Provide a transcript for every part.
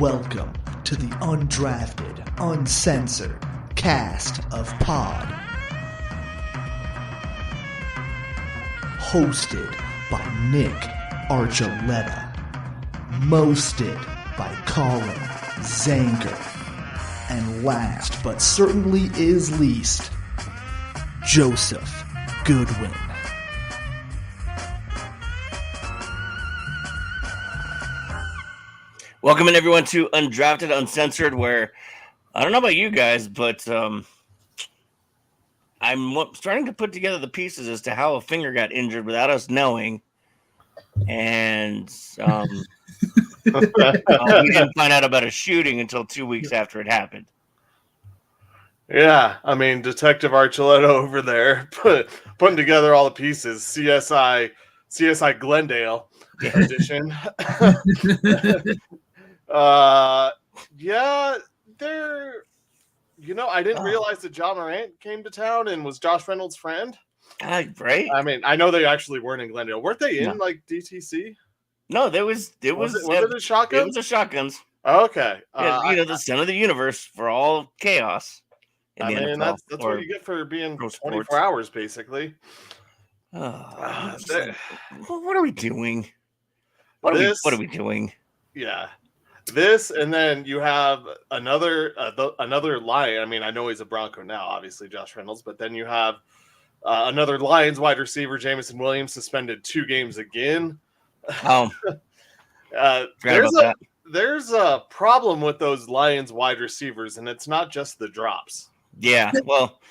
Welcome to the Undrafted Uncensored cast of Pod. Hosted by Nick Archuleta. Mosted by Colin Zanker. And last but certainly is least, Joseph Goodwin. Welcome in everyone to Undrafted Uncensored, where I don't know about you guys, but I'm starting to put together the pieces as to how a finger got injured without us knowing. And we didn't find out about a shooting until 2 weeks after it happened. Yeah, I mean, Detective Archuleta over there putting together all the pieces. CSI Glendale edition. Yeah, they're. I didn't realize that John Morant came to town and was Josh Reynolds' friend. Right? I mean, I know they actually weren't in Glendale. Weren't they in DTC? No, was it a shotgun? It was a shotguns. Okay. The center of the universe for all chaos. I mean, that's what you get for being 24 hours, basically. What are we doing? What are we doing? Yeah. This, and then you have another Lion. I mean, I know he's a Bronco now, obviously, Josh Reynolds, but then you have another Lions wide receiver, Jamison Williams, suspended 2 games again. There's a problem with those Lions wide receivers, and it's not just the drops. Yeah, well,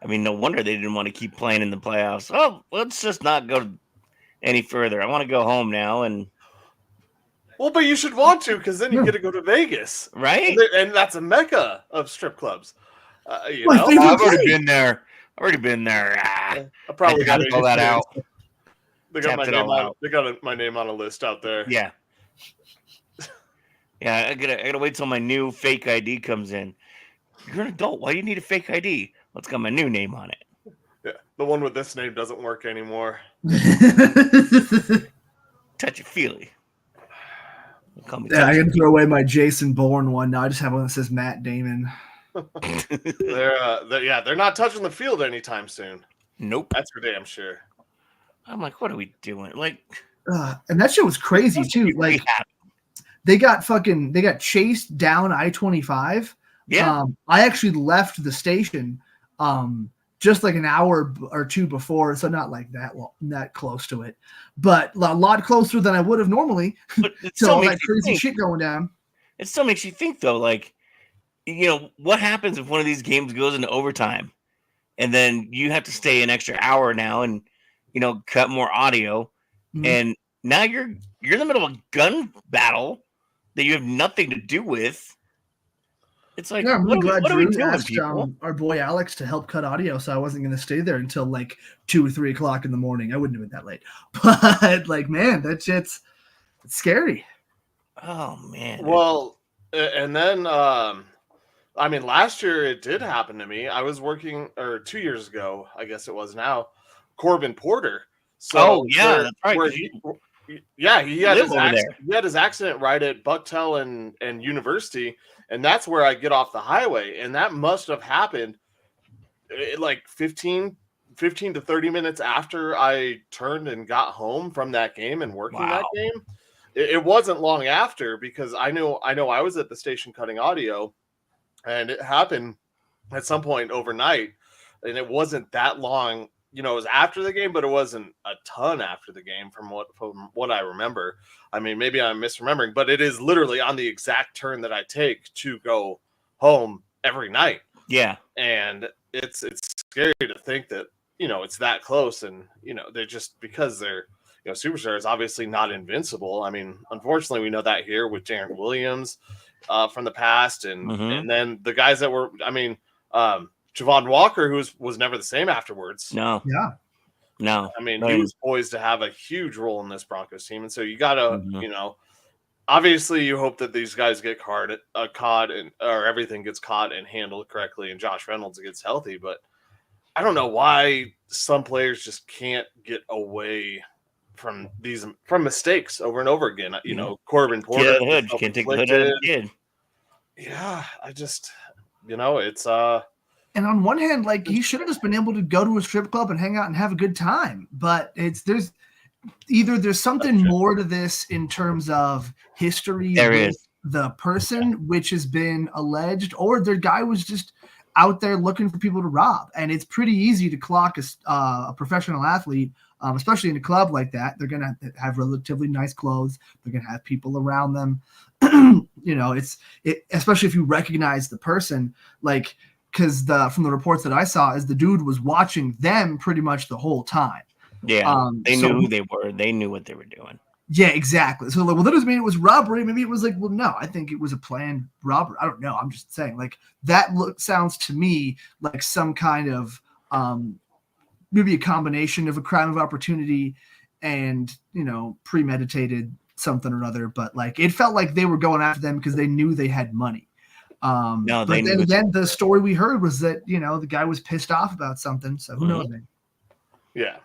I mean, no wonder they didn't want to keep playing in the playoffs. Oh, let's just not go any further. I want to go home now. And well, but you should want to, because then you get to go to Vegas, right? And that's a mecca of strip clubs. I've already been there. I probably got to pull that out. They got my name on a list out there. Yeah. Yeah, I gotta wait till my new fake ID comes in. You're an adult. Why do you need a fake ID? Well, it's got my new name on it. Yeah, the one with this name doesn't work anymore. Touchy-feely. Yeah, I can throw away my Jason Bourne one now. I just have one that says Matt Damon. They're not touching the field anytime soon. Nope. That's for damn sure. I'm like, what are we doing? Like, and that shit was crazy too. Like, they got chased down I-25. Yeah. I actually left the station just like an hour or two before, so not like that close to it, but a lot closer than I would have normally. But so all that crazy shit going down. It still makes you think, though, like, what happens if one of these games goes into overtime, and then you have to stay an extra hour now, and cut more audio, and now you're in the middle of a gun battle that you have nothing to do with. It's like, I'm really glad Drew asked our boy Alex to help cut audio, so I wasn't going to stay there until like 2 or 3 o'clock in the morning. I wouldn't do it that late, but like, man, that shit's scary. Oh man. Well, and then I mean, last year it did happen to me. I was working, or 2 years ago, I guess it was now, Corbin Porter. So that's right. He had his accident right at Bucktail and University, and that's where I get off the highway, and that must have happened like 15 to 30 minutes after I turned and got home from that game and working that game. It wasn't long after, because I know I was at the station cutting audio, and it happened at some point overnight, and it wasn't that long. It was after the game, but it wasn't a ton after the game from what I remember. I mean, maybe I'm misremembering, but it is literally on the exact turn that I take to go home every night. Yeah. And it's scary to think that, it's that close, and, they're just, because they're, superstars, obviously not invincible. I mean, unfortunately, we know that here with Darren Williams from the past, and then the guys that were, Javon Walker, who was never the same afterwards. No. Yeah. No. I mean, he was poised to have a huge role in this Broncos team. And so you got to, obviously you hope that these guys get caught or everything gets caught and handled correctly, and Josh Reynolds gets healthy. But I don't know why some players just can't get away mistakes over and over again. You know, Corbin Porter. Get out of the hood. You can't take the hood out of the kid. Yeah, I just, it's And on one hand, like, he should have just been able to go to a strip club and hang out and have a good time. But there's something more to this in terms of history with the person, which has been alleged, or the guy was just out there looking for people to rob. And it's pretty easy to clock a professional athlete, especially in a club like that. They're going to have relatively nice clothes. They're going to have people around them. Especially if you recognize the person, like, because from the reports that I saw is the dude was watching them pretty much the whole time. Yeah, they knew who they were. They knew what they were doing. Yeah, exactly. So, like, well, that doesn't mean it was robbery. Maybe it was like, well, no, I think it was a planned robbery. I don't know. I'm just saying, like, that sounds to me like some kind of maybe a combination of a crime of opportunity and, premeditated something or other. But, like, it felt like they were going after them because they knew they had money. No, but then the story we heard was that, the guy was pissed off about something. So who knows, man? Yeah.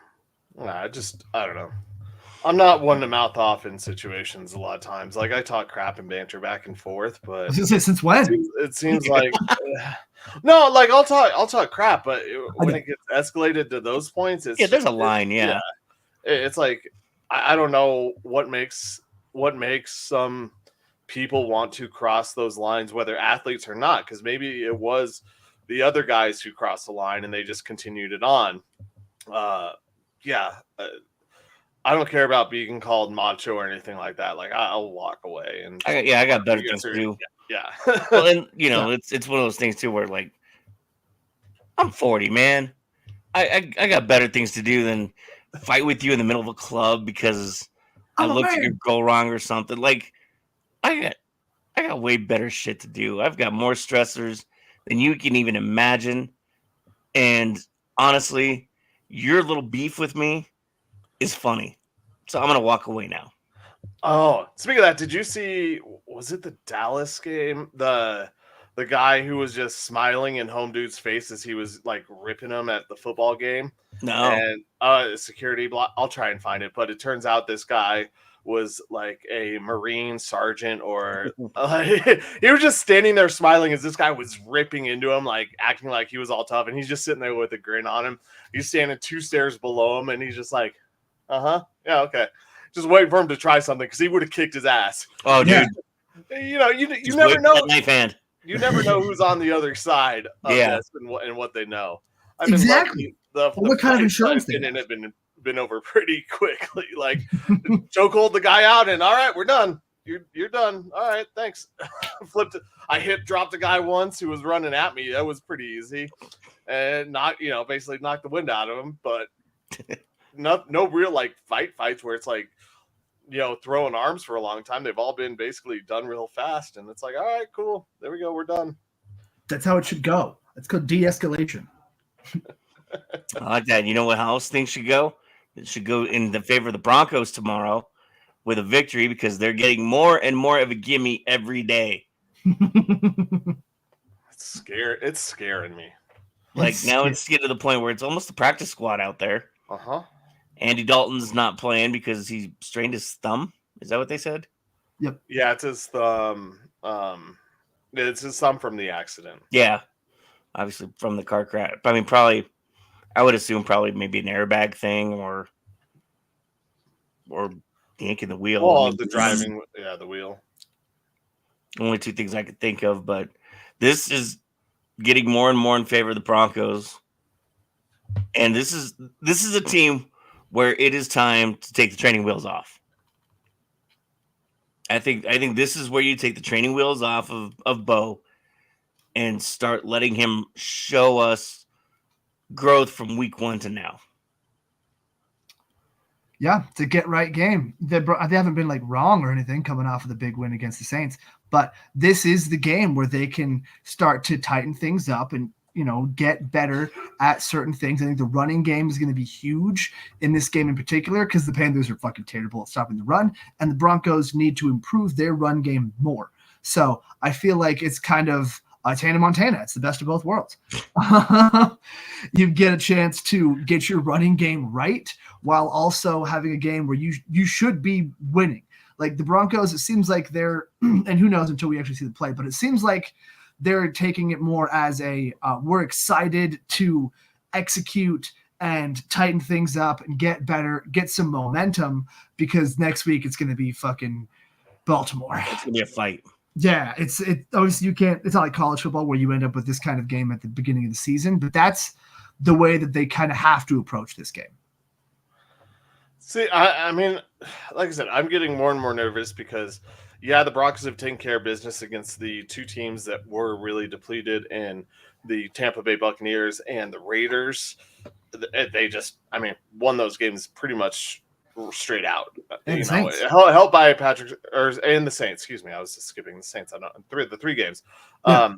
I don't know. I'm not one to mouth off in situations a lot of times. Like, I talk crap and banter back and forth, but since when? It seems like no, like I'll talk crap, but when it gets escalated to those points, there's a line. Yeah. It's like I don't know what makes some people want to cross those lines, whether athletes or not, because maybe it was the other guys who crossed the line and they just continued it on. I don't care about being called macho or anything like that. Like, I'll walk away and I got better things to do. Yeah. Well, and it's one of those things too where, like, I'm 40, man. I got better things to do than fight with you in the middle of a club because I looked at your go wrong or something. Like, I got way better shit to do. I've got more stressors than you can even imagine. And honestly, your little beef with me is funny. So I'm going to walk away now. Oh, speaking of that, did you see, was it the Dallas game? The guy who was just smiling in home dude's face as he was, like, ripping him at the football game? No. And security block. I'll try and find it, but it turns out this guy was like a Marine sergeant, or he was just standing there smiling as this guy was ripping into him, like acting like he was all tough, and he's just sitting there with a grin on him. He's standing 2 stairs below him, and he's just like, yeah, okay, just waiting for him to try something because he would have kicked his ass. Oh, dude, you never know. Knife hand. You never know who's on the other side of this and what they know. Exactly. What kind of insurance they have been over pretty quickly. Like, chokehold the guy out, and all right, we're done. You're done. All right, thanks. Flipped it. I dropped a guy once who was running at me. That was pretty easy, and basically knocked the wind out of him. But no real like fights where it's like, throwing arms for a long time. They've all been basically done real fast, and it's like, all right, cool. There we go. We're done. That's how it should go. It's called de-escalation. I like that. You know how else things should go? It should go in the favor of the Broncos tomorrow with a victory because they're getting more and more of a gimme every day. It's scaring me. Like, now it's getting to the point where it's almost a practice squad out there. Andy Dalton's not playing because he strained his thumb. Is that what they said? Yep. Yeah, it's his thumb. It's his thumb from the accident. Yeah. Obviously from the car crash. I mean, I would assume maybe an airbag thing or yanking the wheel. Oh, the driving, the wheel. Only 2 things I could think of, but this is getting more and more in favor of the Broncos. And this is a team where it is time to take the training wheels off. I think this is where you take the training wheels off of Bo and start letting him show us growth from week 1 to now. Yeah, it's a get-right game. They haven't been like wrong or anything coming off of the big win against the Saints, but this is the game where they can start to tighten things up and get better at certain things. I think the running game is going to be huge in this game in particular because the Panthers are fucking terrible at stopping the run, and the Broncos need to improve their run game more. So I feel like it's kind of It's Hannah Montana. It's the best of both worlds. You get a chance to get your running game right while also having a game where you should be winning. Like the Broncos, it seems like they're, and who knows until we actually see the play, but it seems like they're taking it more as we're excited to execute and tighten things up and get better, get some momentum, because next week it's going to be fucking Baltimore. It's going to be a fight. Yeah, it's obviously it's not like college football where you end up with this kind of game at the beginning of the season, but that's the way that they kind of have to approach this game. See, I mean, like I said, I'm getting more and more nervous because, yeah, the Broncos have taken care of business against the two teams that were really depleted in the Tampa Bay Buccaneers and the Raiders. They just, won those games pretty much straight out. And helped by Patrick and the Saints. Excuse me, I was skipping the Saints. I know the three games. Yeah.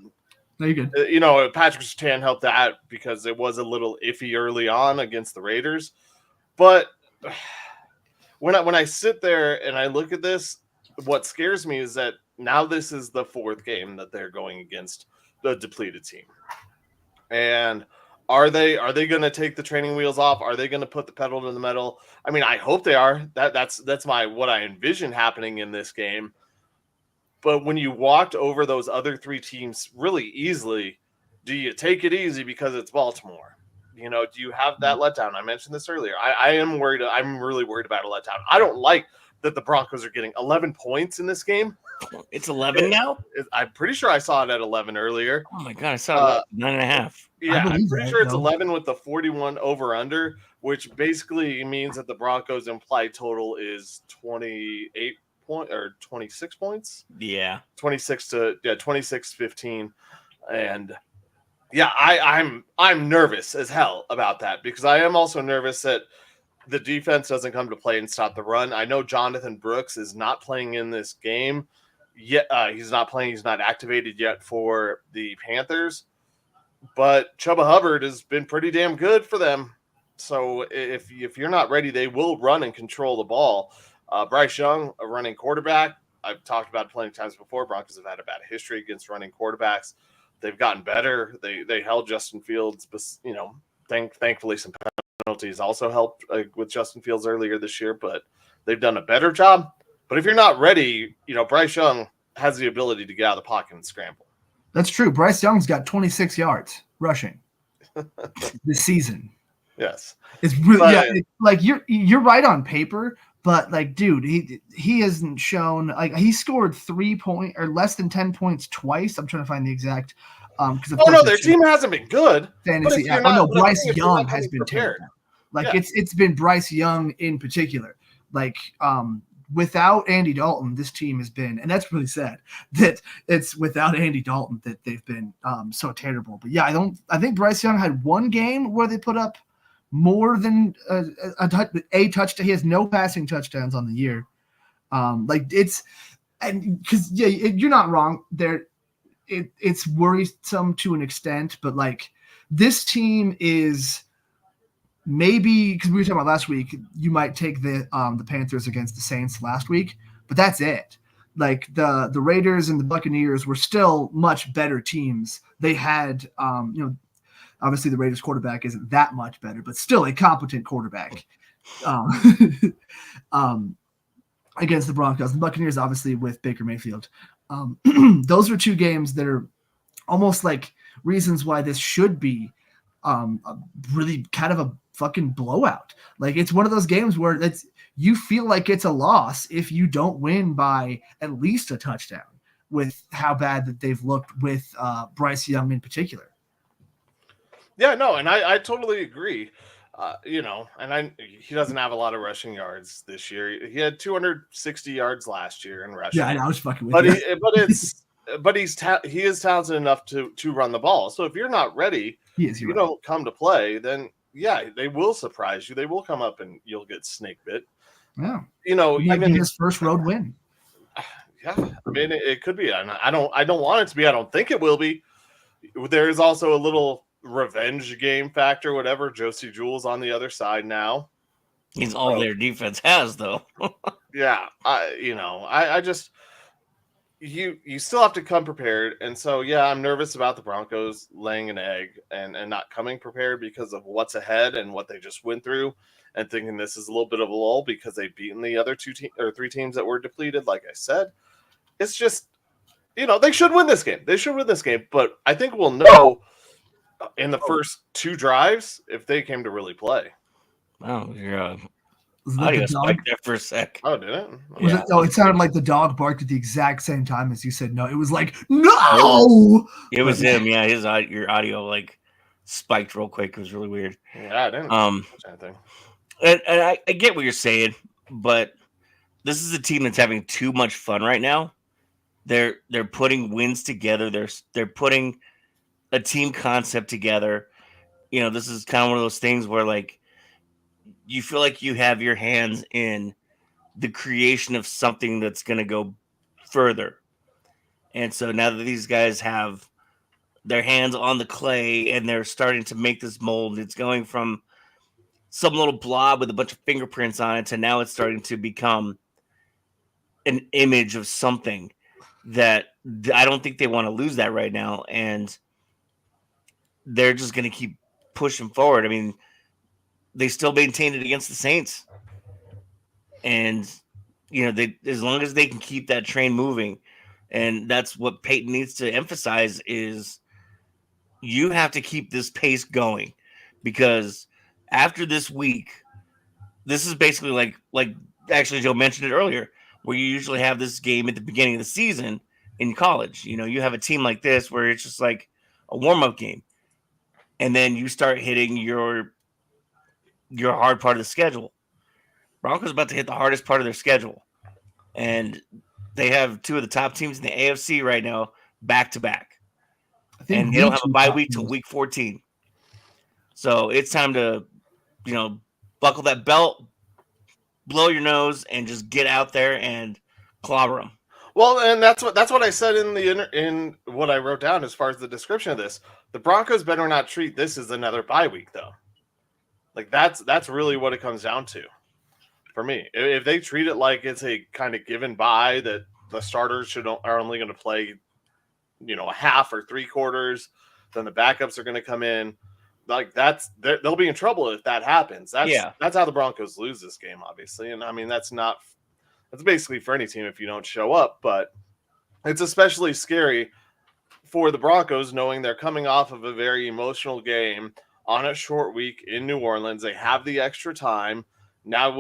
No, you're good. Patrick Surtain helped that because it was a little iffy early on against the Raiders, but when I sit there and I look at this, what scares me is that now this is the fourth game that they're going against the depleted team. And are they going to take the training wheels off? Are they going to put the pedal to the metal? I mean, I hope they are. That's what I envision happening in this game. But when you walked over those other three teams really easily, do you take it easy because it's Baltimore? Do you have that letdown? I mentioned this earlier. I am worried. I'm really worried about a letdown. I don't like that the Broncos are getting 11 points in this game. It's 11 now? I'm pretty sure I saw it at 11 earlier. Oh, my God. I saw it 9.5. Yeah, I'm pretty sure it's 11 with the 41 over-under, which basically means that the Broncos' implied total is 28 or 26 points. Yeah. 26-15. And yeah, I'm nervous as hell about that because I am also nervous that the defense doesn't come to play and stop the run. I know Jonathan Brooks is not playing in this game yet. He's not playing. He's not activated yet for the Panthers, but Chuba Hubbard has been pretty damn good for them. So if you're not ready, they will run and control the ball. Bryce Young, a running quarterback. I've talked about it plenty of times before. Broncos have had a bad history against running quarterbacks. They've gotten better. They held Justin Fields, thankfully some penalties also helped with Justin Fields earlier this year, but they've done a better job. But if you're not ready, Bryce Young has the ability to get out of the pocket and scramble. That's true. Bryce Young's got 26 yards rushing this season. Yes. It's really, you're right on paper, but dude, he hasn't shown he scored 3 points or less than 10 points twice. I'm trying to find the exact their team hasn't been good. Fantasy. Bryce Young has been terrible. It's been Bryce Young in particular. Without Andy Dalton, this team has been, and that's really sad that it's without Andy Dalton that they've been so terrible. But yeah, I think Bryce Young had one game where they put up more than a touchdown. He has no passing touchdowns on the year. Because you're not wrong there. It's worrisome to an extent, but this team is maybe, because we were talking about last week, you might take the Panthers against the Saints last week, but that's it. The Raiders and the Buccaneers were still much better teams. They had obviously the Raiders quarterback isn't that much better, but still a competent quarterback against the Broncos. The Buccaneers obviously with Baker Mayfield. Those are two games that are almost like reasons why this should be really kind of a fucking blowout. It's one of those games where you feel like it's a loss if you don't win by at least a touchdown with how bad that they've looked with Bryce Young in particular. Yeah, no, and I totally agree. He doesn't have a lot of rushing yards this year. He had 260 yards last year in rushing. Yeah, I know, I was fucking with you. He is talented enough to run the ball. So if you're not ready, you don't come to play, then yeah, they will surprise you. They will come up and you'll get snake bit. Yeah, even his first road win. Yeah, it could be. I don't want it to be. I don't think it will be. There is also a little revenge game factor, whatever. Josie Jewell's on the other side now. He's all their defense has, though. Yeah, you still have to come prepared. And so, yeah, I'm nervous about the Broncos laying an egg and not coming prepared because of what's ahead and what they just went through, and thinking this is a little bit of a lull because they've beaten the other three teams that were depleted. Like I said, it's just, they should win this game. They should win this game. But I think we'll know in the first 2 drives if they came to really play. Wow, your audio spiked there for a sec. Oh, did it? It sounded like the dog barked at the exact same time as you said no. It was like, no! It was him, yeah. Your audio like spiked real quick. It was really weird. Yeah, I didn't anything. And I get what you're saying, but this is a team that's having too much fun right now. They're putting wins together. They're putting a team concept together. This is kind of one of those things where like you feel like you have your hands in the creation of something that's going to go further. And so now that these guys have their hands on the clay and they're starting to make this mold, it's going from some little blob with a bunch of fingerprints on it to now it's starting to become an image of something that I don't think they want to lose that right now. And they're just going to keep pushing forward. I mean, they still maintain it against the Saints. And, as long as they can keep that train moving, and that's what Peyton needs to emphasize is you have to keep this pace going, because after this week, this is basically like actually Joe mentioned it earlier, where you usually have this game at the beginning of the season in college. You have a team like this where it's just like a warm-up game. And then you start hitting your hard part of the schedule. Broncos about to hit the hardest part of their schedule. And they have 2 of the top teams in the AFC right now back to back. And they don't have a bye week till week 14. So it's time to, buckle that belt, blow your nose, and just get out there and clobber them. Well, and that's what I said in what I wrote down as far as the description of this. The Broncos better not treat this as another bye week, though. Like that's really what it comes down to for me. If they treat it like it's a kind of given bye that the starters are only going to play, a half or 3/4, then the backups are going to come in. Like they'll be in trouble if that happens. That's how the Broncos lose this game, obviously. And I mean, that's basically for any team if you don't show up, but it's especially scary for the Broncos knowing they're coming off of a very emotional game on a short week in New Orleans. They have the extra time. Now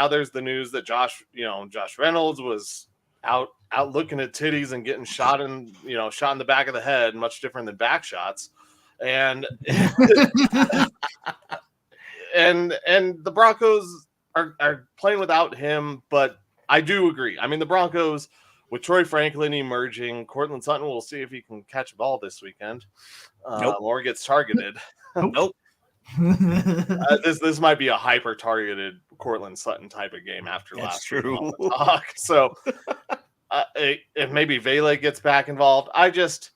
there's the news that Josh Reynolds was out looking at titties and getting shot in the back of the head, much different than back shots. And and the Broncos are playing without him, but I do agree. I mean, the Broncos, with Troy Franklin emerging, Cortland Sutton, we'll see if he can catch a ball this weekend or gets targeted. Nope. This might be a hyper targeted Cortland Sutton type of game after last true talk. So if maybe Vele gets back involved, I just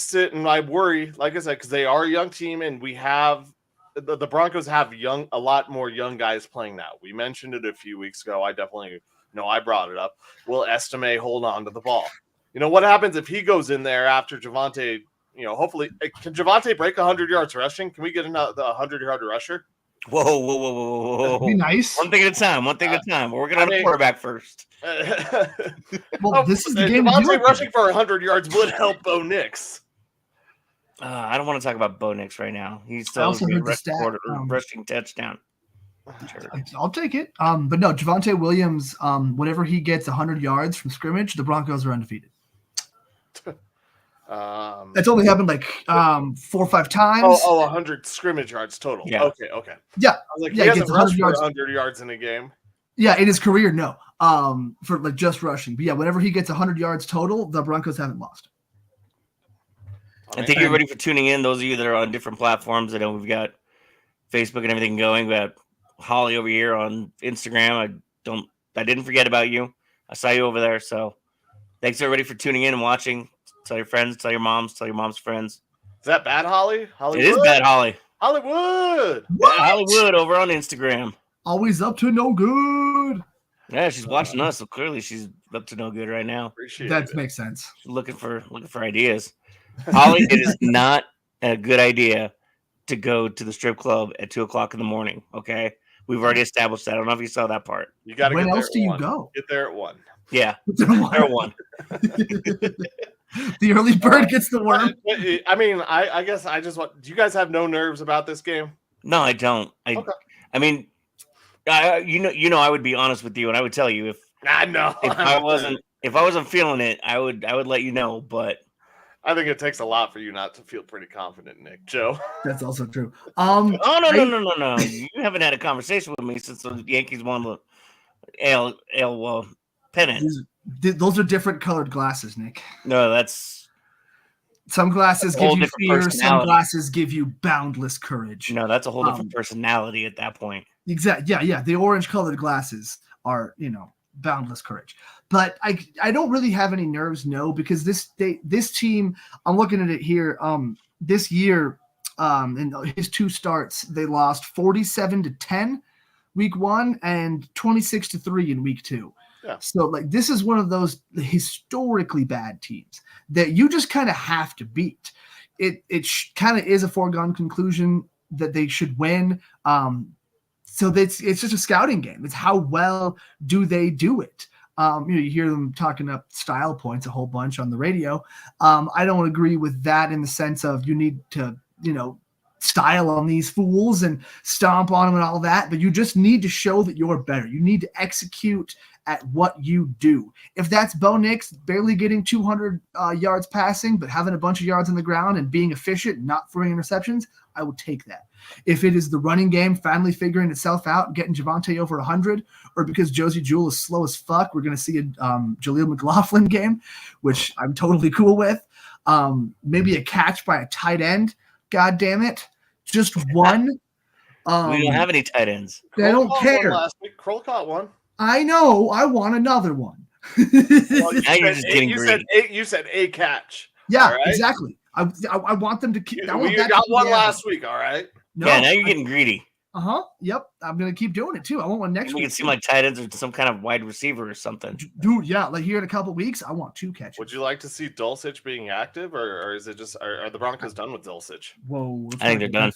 sit and I worry, like I said, because they are a young team, and we have the Broncos have a lot more young guys playing now. We mentioned it a few weeks ago. I brought it up. Will Estime hold on to the ball? What happens if he goes in there after Javonte? Hopefully, can Javonte break 100 yards rushing? Can we get another 100-yard rusher? Whoa. That'd be nice. One thing at a time. We're working on the quarterback first. Well, this is the game. Javonte rushing for 100 yards would help Bo Nix. I don't want to talk about Bo Nix right now. He's still rushing touchdown. I'll take it. But no, Javonte Williams, whenever he gets 100 yards from scrimmage, the Broncos are undefeated. That's only happened like 4 or 5 times. 100 scrimmage yards total. Yeah. Okay. Yeah. I was like, he hasn't rushed for 100 yards in a game. Yeah, in his career, no. For like just rushing. But yeah, whenever he gets 100 yards total, the Broncos haven't lost. And thank you everybody for tuning in. Those of you that are on different platforms, I know we've got Facebook and everything going. We got Holly over here on Instagram. I didn't forget about you. I saw you over there. So thanks everybody for tuning in and watching. Tell your friends, tell your moms friends. Is that Bad Holly? Hollywood? It is Bad Holly. Hollywood. Yeah, Hollywood over on Instagram. Always up to no good. Yeah, she's watching us, so clearly she's up to no good right now. Appreciate That it. makes sense. She's looking for ideas. Holly, it is not a good idea to go to the strip club at 2:00 in the morning. Okay, we've already established that. I don't know if you saw that part. You got to When get there else at do you 1. go? Get there at 1. Yeah, There one. The early bird gets the worm. I mean, I guess I just want. Do you guys have no nerves about this game? No, I don't. Okay. I mean, I would be honest with you, and I would tell you if I know if I wasn't feeling it, I would let you know. But I think it takes a lot for you not to feel pretty confident, Nick. Joe. That's also true. Oh no! You haven't had a conversation with me since the Yankees won the AL pennant. Those are different colored glasses, Nick. No, that's some glasses give you fear. Some glasses give you boundless courage. No, that's a whole different personality at that point. Exactly. Yeah. The orange colored glasses are, boundless courage. But I don't really have any nerves, because this team, I'm looking at it here. This year, in his 2 starts, they lost 47-10 week 1 and 26-3 in week 2. Yeah. So this is one of those historically bad teams that you just kind of have to beat. It kind of is a foregone conclusion that they should win. So it's just a scouting game. It's how well do they do it. You hear them talking up style points a whole bunch on the radio. I don't agree with that in the sense of you need to, style on these fools and stomp on them and all that, but you just need to show that you're better. You need to execute at what you do. If that's Bo Nix barely getting 200 yards passing, but having a bunch of yards on the ground and being efficient, not throwing interceptions, I would take that. If it is the running game finally figuring itself out, getting Javonte over 100, or because Josie Jewell is slow as fuck, we're going to see a Jaleel McLaughlin game, which I'm totally cool with. Maybe a catch by a tight end. God damn it. Just one. We don't have any tight ends. I don't care. Last week. Kroll caught one. I know. I want another one. Well, you said a catch. Yeah, right? Exactly. I want them to keep. We got one last week. All right. No, yeah, now you're getting greedy. Yep. I'm gonna keep doing it too. I want one next week. We can see my tight ends or some kind of wide receiver or something. Dude, yeah. Here in a couple weeks, I want 2 catches. Would you like to see Dulcich being active, or is it just are the Broncos done with Dulcich? Whoa. I think they're done.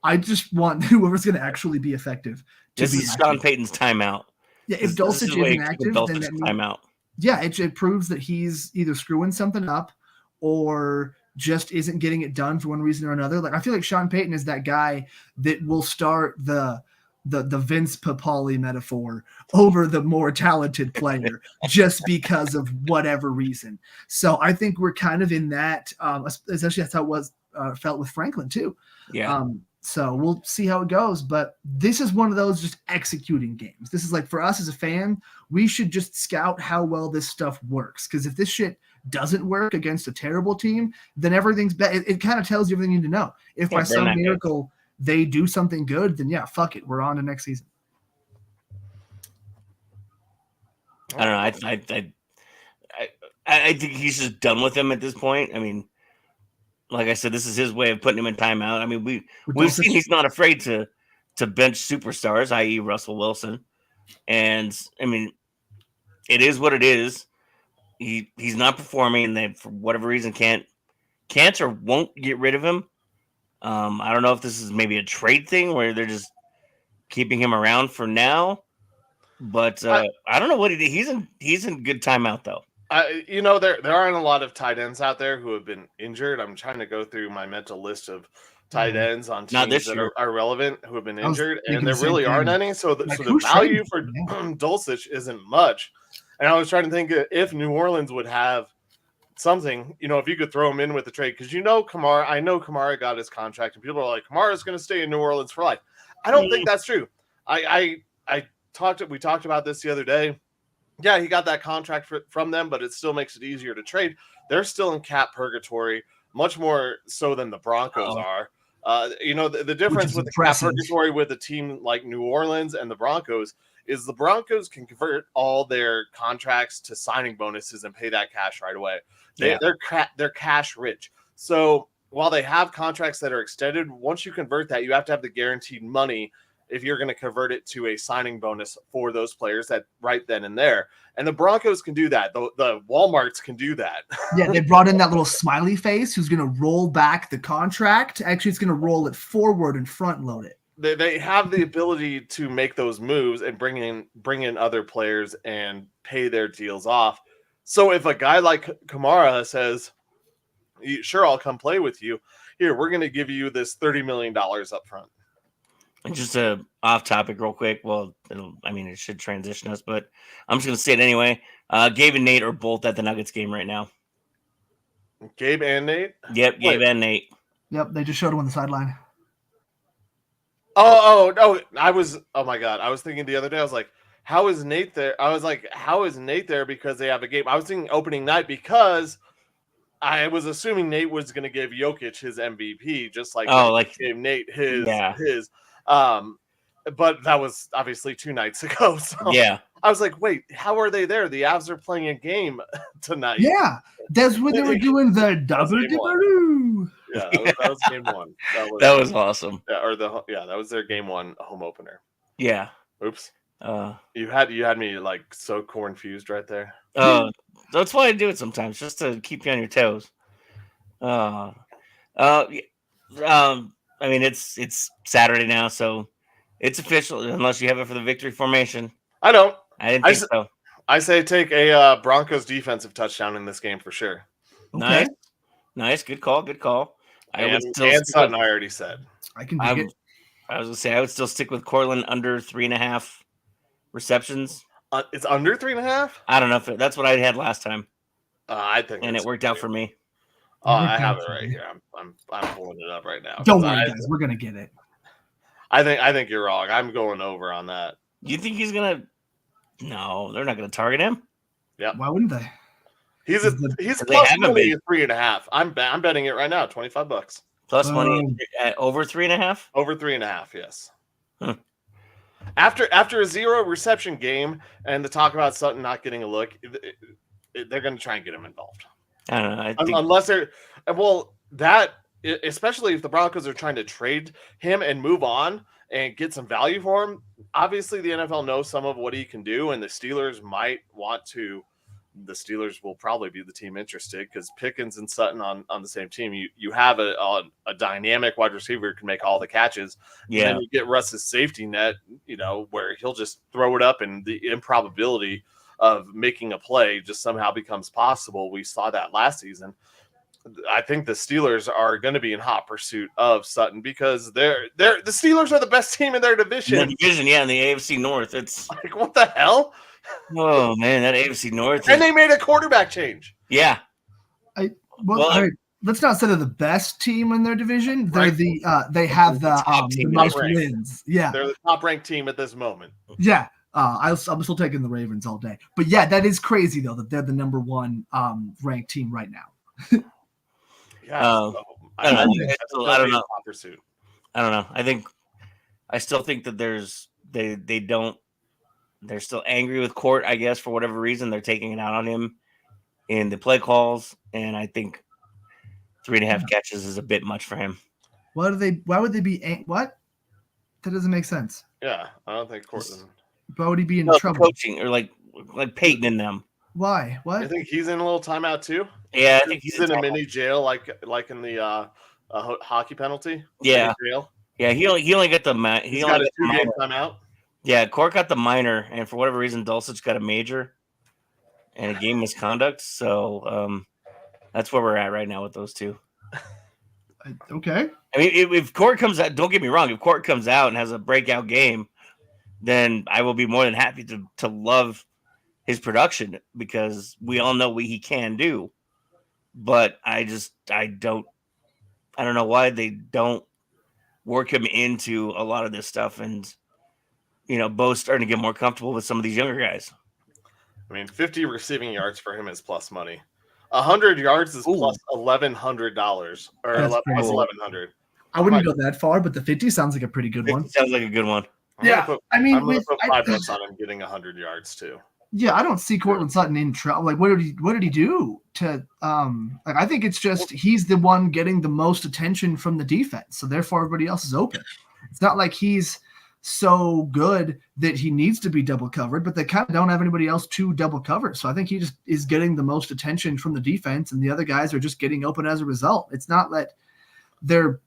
I just want whoever's gonna actually be effective. This is Sean Payton's timeout. Yeah, if Dulcich isn't active, then that means timeout. Yeah, it proves that he's either screwing something up or just isn't getting it done for one reason or another. I feel like Sean Payton is that guy that will start the Vince Papale metaphor over the more talented player just because of whatever reason. So I think we're kind of in that, especially that's how it was felt with Franklin too. Yeah. So we'll see how it goes, but this is one of those just executing games. This is for us as a fan, we should just scout how well this stuff works. Because if this shit doesn't work against a terrible team, then everything's bad. It kind of tells you everything you need to know. If by some miracle they do something good, then yeah, fuck it. We're on to next season. I don't know. I think he's just done with him at this point. I mean, like I said, this is his way of putting him in timeout. I mean, we've seen he's not afraid to bench superstars, i.e. Russell Wilson. And I mean, it is what it is. He's not performing, and they, for whatever reason, can't or won't get rid of him. I don't know if this is maybe a trade thing where they're just keeping him around for now. But I don't know what he's in good timeout though. There aren't a lot of tight ends out there who have been injured. I'm trying to go through my mental list of tight ends on teams that are relevant who have been injured, and there really aren't any. So the value for Dulcich isn't much. And I was trying to think if New Orleans would have something, if you could throw him in with the trade, because Kamara. I know Kamara got his contract, and people are like, Kamara's going to stay in New Orleans for life. I don't think that's true. We talked about this the other day. Yeah, he got that contract from them, but it still makes it easier to trade. They're still in cap purgatory, much more so than the Broncos are. The difference with the cap purgatory with a team like New Orleans and the Broncos is the Broncos can convert all their contracts to signing bonuses and pay that cash right away. They're cash rich. So while they have contracts that are extended, once you convert that, you have to have the guaranteed money if you're going to convert it to a signing bonus for those players that right then and there. And the Broncos can do that. The Walmarts can do that. Yeah, they brought in that little smiley face who's going to roll back the contract. Actually, it's going to roll it forward and front load it. They have the ability to make those moves and bring in other players and pay their deals off. So if a guy like Kamara says, sure, I'll come play with you. Here, we're going to give you this $30 million up front. And just a off topic real quick. Well, it should transition us, but I'm just going to say it anyway. Gabe and Nate are both at the Nuggets game right now. Gabe and Nate? Yep, Gabe and Nate. Yep, they just showed him on the sideline. Oh, my God. I was thinking the other day, I was like, how is Nate there? I was like, how is Nate there because they have a game? I was thinking opening night because I was assuming Nate was going to give Jokic his MVP, just like gave Nate his. But that was obviously 2 nights ago. So yeah, I was like, wait, how are they there? The Avs are playing a game tonight. Yeah, that's when they were doing the double dipperoo. Yeah, that was game one. That was awesome. Yeah, that was their game one home opener. Yeah. Oops. You had me like so confused right there. That's why I do it sometimes, just to keep you on your toes. It's Saturday now, so it's official unless you have it for the victory formation. I don't. I didn't think so. I say take a Broncos defensive touchdown in this game for sure. Okay. Nice. Good call. And Sutton, I already said. I can dig it. I was going to say I would still stick with Cortland under 3.5 receptions. It's under 3.5? I don't know if that's what I had last time. I think, and it worked out for me. I have it right here. I'm pulling it up right now. Don't worry, guys. We're gonna get it. I think you're wrong. I'm going over on that. You think he's gonna? No, they're not gonna target him. Yeah. Why wouldn't they? He's plus money at 3.5. I'm betting it right now. $25 plus money at over 3.5. Over 3.5. Yes. After a 0 reception game and the talk about Sutton not getting a look, they're going to try and get him involved. I don't know. Unless they're especially if the Broncos are trying to trade him and move on and get some value for him. Obviously, the NFL knows some of what he can do, and the Steelers might want to. The Steelers will probably be the team interested because Pickens and Sutton on the same team. You have a dynamic wide receiver who can make all the catches. Yeah. And then you get Russ's safety net, where he'll just throw it up and the improbability of making a play just somehow becomes possible. We saw that last season. I think the Steelers are going to be in hot pursuit of Sutton because the Steelers are the best team in their division. In the AFC North. It's like, what the hell? Oh man, that AFC North. And they made a quarterback change. Yeah. All right. Let's not say they're the best team in their division. They're they have the most wins. Yeah. They're the top ranked team at this moment. Yeah. I'm still taking the Ravens all day. But yeah, that is crazy though that they're the number 1 ranked team right now. Yeah. I don't know. I don't know. I still think that they're still angry with Court, I guess, for whatever reason. They're taking it out on him in the play calls, and I think 3.5 catches is a bit much for him. Why would they be what? That doesn't make sense. Yeah, I don't think Cortland. Why would he be in trouble? Coaching or like Peyton in them. Why? What? I think he's in a little timeout too. Yeah, I think he's in a mini jail, like in the hockey penalty. Yeah, jail. Yeah, he only got the he got a 2-game timeout. Yeah, Court got the minor, and for whatever reason, Dulcich got a major and a game misconduct. So that's where we're at right now with those two. Okay. I mean, if Court comes out, don't get me wrong. If Court comes out and has a breakout game, then I will be more than happy to love his production because we all know what he can do. But I don't know why they don't work him into a lot of this stuff and. Bo's starting to get more comfortable with some of these younger guys. I mean, 50 receiving yards for him is plus money. 100 yards is plus $1,100 or plus 1,100. I wouldn't go that far, but the 50 sounds like a pretty good one. Sounds like a good one. I'm gonna put $5 on him getting 100 yards too. Yeah, I don't see Courtland Sutton in trouble. Like, what did he do to? I think it's just he's the one getting the most attention from the defense, so therefore everybody else is open. It's not like he's so good that he needs to be double covered, but they kind of don't have anybody else to double cover. So I think he just is getting the most attention from the defense, and the other guys are just getting open as a result. It's not that they're,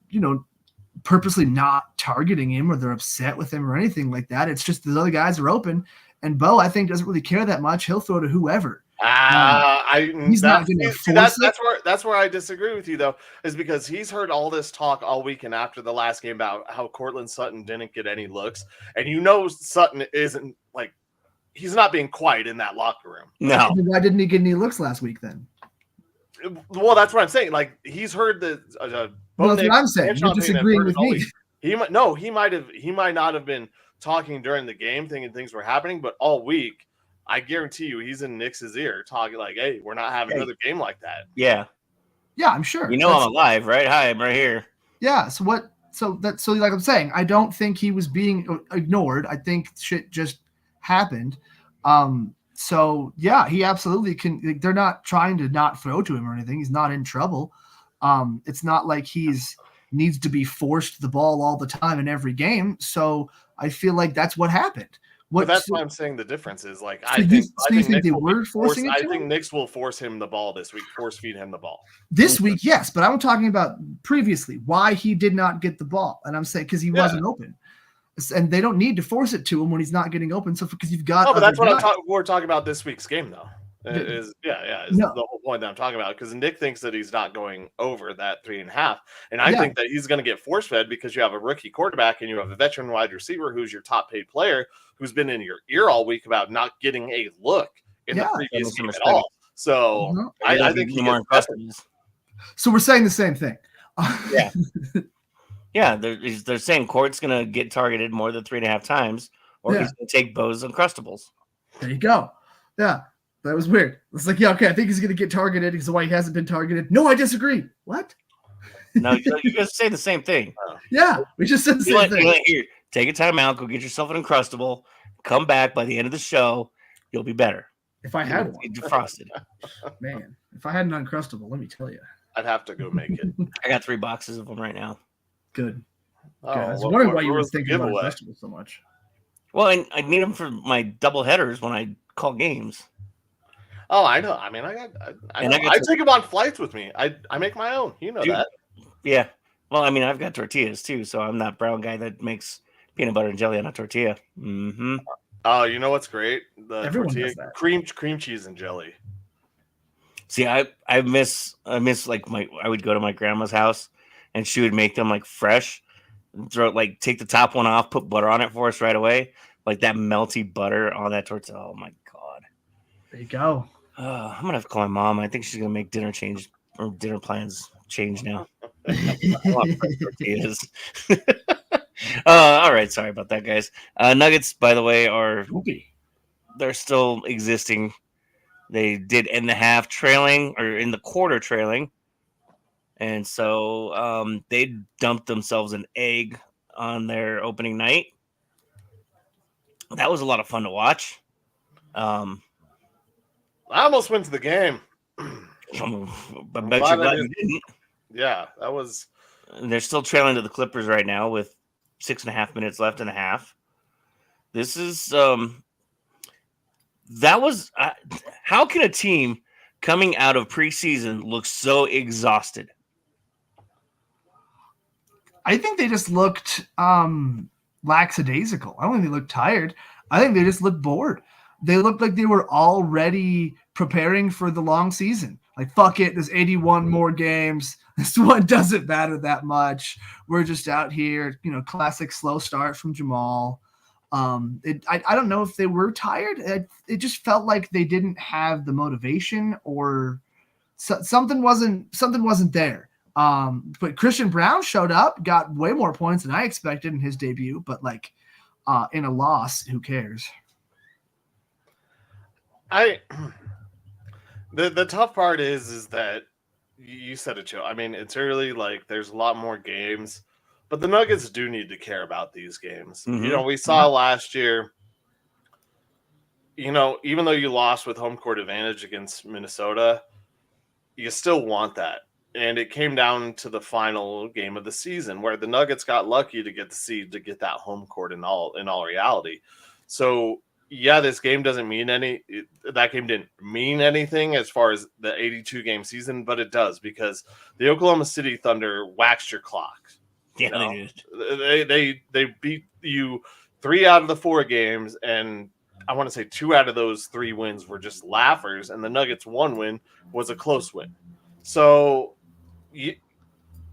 purposely not targeting him or they're upset with him or anything like that. It's just the other guys are open, and Bo, I think, doesn't really care that much. He'll throw to whoever. He's not going to force it. That's where I disagree with you, though, is because he's heard all this talk all weekend after the last game about how Cortland Sutton didn't get any looks, and Sutton isn't like he's not being quiet in that locker room. No, why didn't he get any looks last week then? Well, that's what I'm saying. Like he's heard the. Well, that's what I'm saying. You're disagreeing with me. He might not have been talking during the game, thinking things were happening, but all week. I guarantee you, he's in Nick's ear talking like, "Hey, we're not having another game like that." Yeah, I'm sure. I'm alive, right? Hi, I'm right here. Yeah. So like I'm saying, I don't think he was being ignored. I think shit just happened. So yeah, he absolutely can. They're not trying to not throw to him or anything. He's not in trouble. It's not like he's needs to be forced the ball all the time in every game. So I feel like that's what happened. But that's why I'm saying the difference is like I think Knicks will force him the ball this week, force feed him the ball. This week, yes, but I'm talking about previously why he did not get the ball, and I'm saying because he wasn't open, and they don't need to force it to him when he's not getting open. So because you've got, but that's what we're talking about this week's game though. Is the whole point that I'm talking about, because Nick thinks that he's not going over that 3.5, and I think that he's going to get force fed because you have a rookie quarterback and you have a veteran wide receiver who's your top paid player who's been in your ear all week about not getting a look in the previous game at all. So I think he more Uncrustables. So we're saying the same thing. Yeah, they're saying Court's going to get targeted more than 3.5 times, or he's going to take Bo's Uncrustables. There you go. Yeah. That was weird. It's like, I think he's going to get targeted because why he hasn't been targeted. No, I disagree. What? No, you guys say the same thing. Yeah, we just said the same thing. Here, take a timeout, go get yourself an Uncrustable, come back by the end of the show, you'll be better. If I had one. Defrosted. Man, if I had an Uncrustable, let me tell you. I'd have to go make it. I got 3 boxes of them right now. Good. I was wondering why you were thinking about Uncrustables so much. Well, I need them for my double headers when I call games. Oh, I know. I mean, I take them on flights with me. I make my own. You know that. Yeah. Well, I mean, I've got tortillas too, so I'm that brown guy that makes peanut butter and jelly on a tortilla. Mm-hmm. Oh, you know what's great? The Everyone tortilla, does that. cream cheese and jelly. See, I miss like I would go to my grandma's house and she would make them like fresh, take the top one off, put butter on it for us right away, like that melty butter on that tortilla. Oh my god! There you go. I'm gonna have to call my mom. I think she's gonna make dinner plans change now. Tortillas. All right, sorry about that, guys. Nuggets, by the way, they're still existing. They did end the half trailing, or in the quarter trailing, and so they dumped themselves an egg on their opening night. That was a lot of fun to watch. I almost went to the game. I bet you're glad you didn't. Yeah, that was. And they're still trailing to the Clippers right now with 6.5 minutes left in the half. This is that was how can a team coming out of preseason look so exhausted? I think they just looked lackadaisical. I don't think they looked tired. I think they just looked bored. They looked like they were already preparing for the long season. Like, fuck it, there's 81 more games. This one doesn't matter that much. We're just out here, classic slow start from Jamal. I don't know if they were tired. It just felt like they didn't have the motivation, or something wasn't there. But Christian Brown showed up, got way more points than I expected in his debut, but in a loss, who cares? The tough part is that you said it, Joe. I mean, it's early, there's a lot more games, but the Nuggets do need to care about these games. Mm-hmm. We saw last year, even though you lost with home court advantage against Minnesota, you still want that. And it came down to the final game of the season where the Nuggets got lucky to get the seed to get that home court in all reality. So yeah, this game doesn't mean that game didn't mean anything as far as the 82 game season, but it does because the Oklahoma City Thunder waxed your clock. Yeah, they did. They beat you 3 out of the 4 games, and I want to say 2 out of those 3 wins were just laughers, and the Nuggets' 1 win was a close win. So you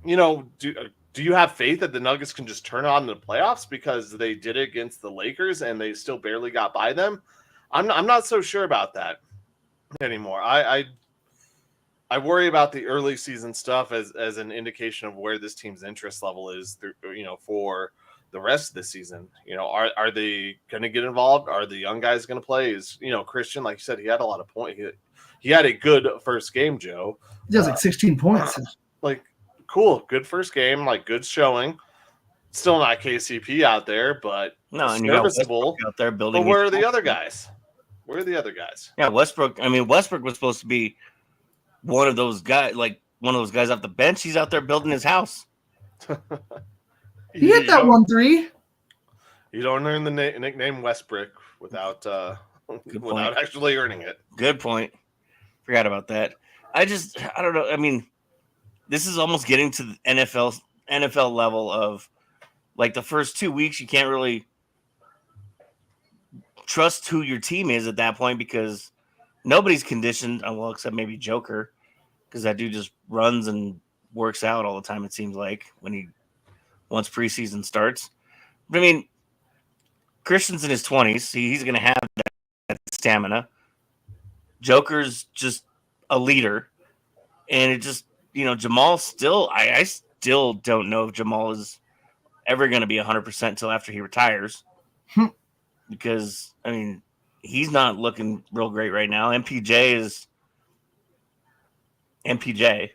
know, do you have faith that the Nuggets can just turn on the playoffs because they did it against the Lakers and they still barely got by them? I'm not so sure about that anymore. I worry about the early season stuff as an indication of where this team's interest level is, for the rest of the season. Are they going to get involved? Are the young guys going to play? Is Christian, like you said, he had a lot of points. He had a good first game, Joe. He has like 16 points. Cool, good first game, good showing. Still not KCP out there, but serviceable out there building. But where are the other guys? Where are the other guys? Yeah, Westbrook. I mean, Westbrook was supposed to be one of those guys off the bench. He's out there building his house. He hit that 1-3. You don't earn the nickname Westbrook without actually earning it. Good point. Forgot about that. I don't know. I mean, this is almost getting to the NFL level of the first 2 weeks, you can't really trust who your team is at that point because nobody's conditioned, well, except maybe Joker, because that dude just runs and works out all the time, it seems like, once preseason starts. But I mean, Christian's in his 20s. He's going to have that stamina. Joker's just a leader. And it just, Jamal still, I still don't know if Jamal is ever going to be 100% until after he retires. Because, I mean, he's not looking real great right now. MPJ is MPJ.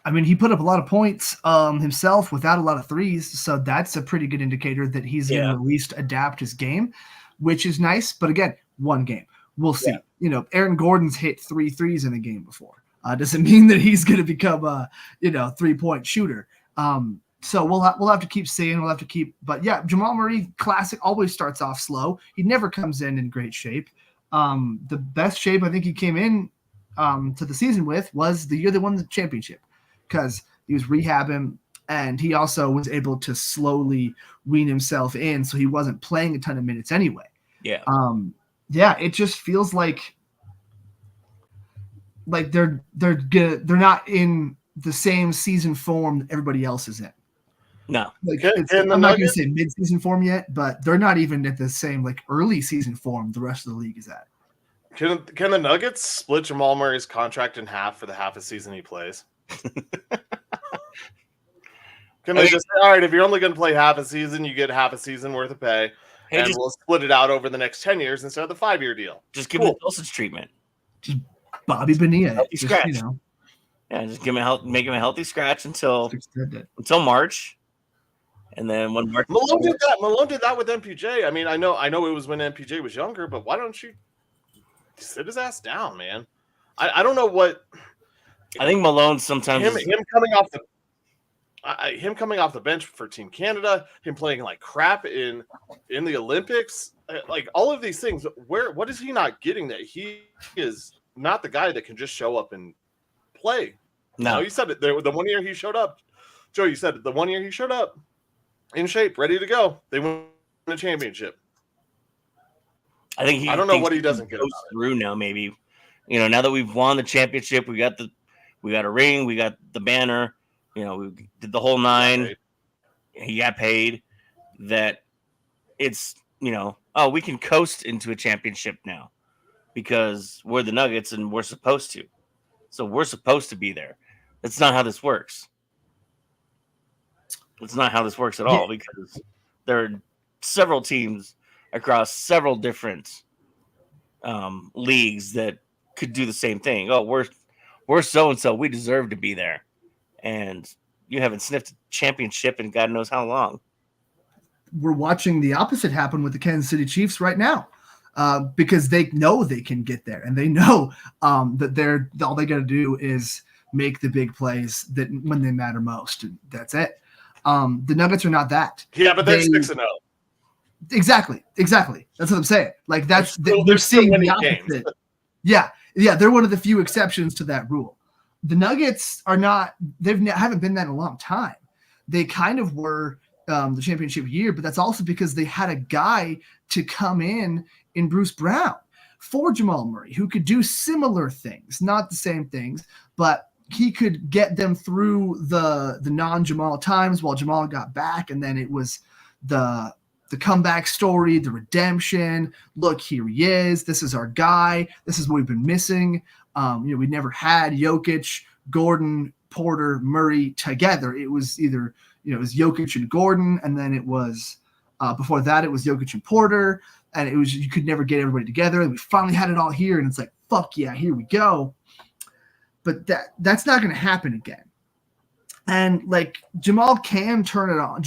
I mean, he put up a lot of points himself without a lot of threes. So that's a pretty good indicator that he's going to at least adapt his game, which is nice. But again, 1 game. We'll see. Yeah. Aaron Gordon's hit 3 threes in a game before. Doesn't mean that he's going to become a 3-point shooter. So we'll have to keep seeing. We'll have to keep. But yeah, Jamal Murray, classic, always starts off slow. He never comes in great shape. The best shape I think he came in to the season with was the year they won the championship because he was rehabbing and he also was able to slowly wean himself in, so he wasn't playing a ton of minutes anyway. Yeah. Yeah, it just feels like they're not in the same season form that everybody else is in. No. I'm not going to say mid-season form yet, but they're not even at the same early season form the rest of the league is at. Can the Nuggets split Jamal Murray's contract in half for the half a season he plays? Can they just say, all right, if you're only going to play half a season, you get half a season worth of pay, and we'll split it out over the next 10 years instead of the 5-year deal? Just give him the dosage treatment. Just Bobby Bonilla. Healthy scratch. Yeah, just make him a healthy scratch until March. And then when March Malone did that with MPJ. I mean, I know it was when MPJ was younger, but why don't you sit his ass down, man? I don't know what. I think Malone sometimes him coming off the bench for Team Canada, him playing like crap in the Olympics, all of these things. What is he not getting that he is not the guy that can just show up and play? No, you said it. The 1 year he showed up, Joe. You said it. The 1 year he showed up in shape, ready to go. They win the championship. I think I don't know what he doesn't get through now. Maybe now that we've won the championship, we got a ring, we got the banner. We did the whole 9. He got paid. That it's we can coast into a championship now because we're the Nuggets and we're supposed to. So we're supposed to be there. That's not how this works. It's not how this works at all because there are several teams across several different leagues that could do the same thing. Oh, we're so-and-so. We deserve to be there. And you haven't sniffed a championship in God knows how long. We're watching the opposite happen with the Kansas City Chiefs right now. because they know they can get there, and they know that all they got to do is make the big plays that when they matter most, and that's it. The Nuggets are not that. Yeah, but they're 6-0. Exactly. That's what I'm saying. Like they're seeing winning the opposite. games. Yeah, they're one of the few exceptions to that rule. The Nuggets are not. Haven't been that in a long time. They kind of were the championship year, but that's also because they had a guy to come in Bruce Brown for Jamal Murray, who could do similar things, not the same things, but he could get them through the non-Jamal times while Jamal got back, and then it was the comeback story, the redemption. Look, here he is. This is our guy. This is what we've been missing. We never had Jokic, Gordon, Porter, Murray together. It was either, it was Jokic and Gordon, and then it was before that it was Jokic and Porter, and it was, you could never get everybody together. And we finally had it all here, and it's like, fuck yeah, here we go. But that's not going to happen again. And like Jamal can turn it on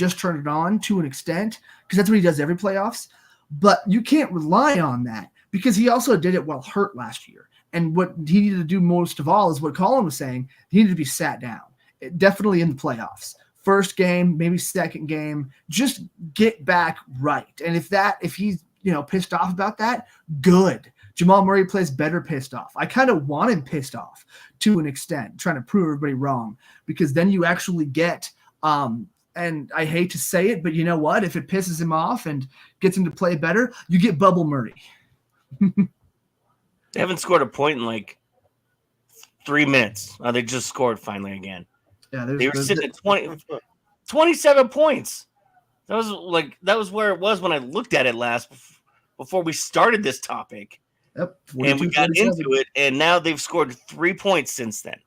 to an extent, because that's what he does every playoffs. But you can't rely on that, because he also did it while hurt last year. And what he needed to do most of all is what Colin was saying. He needed to be sat down, definitely in the playoffs. First game, maybe second game, just get back right. And if he's pissed off about that, good. Jamal Murray plays better pissed off. I kind of want him pissed off to an extent, trying to prove everybody wrong, because then you actually get and I hate to say it, but you know what? If it pisses him off and gets him to play better, you get Bubble Murray. They haven't scored a point in like 3 minutes. They just scored finally again. Yeah, they were sitting at 27 points. That was where it was when I looked at it last before we started this topic. Yep, and we got into it, and now they've scored 3 points since then.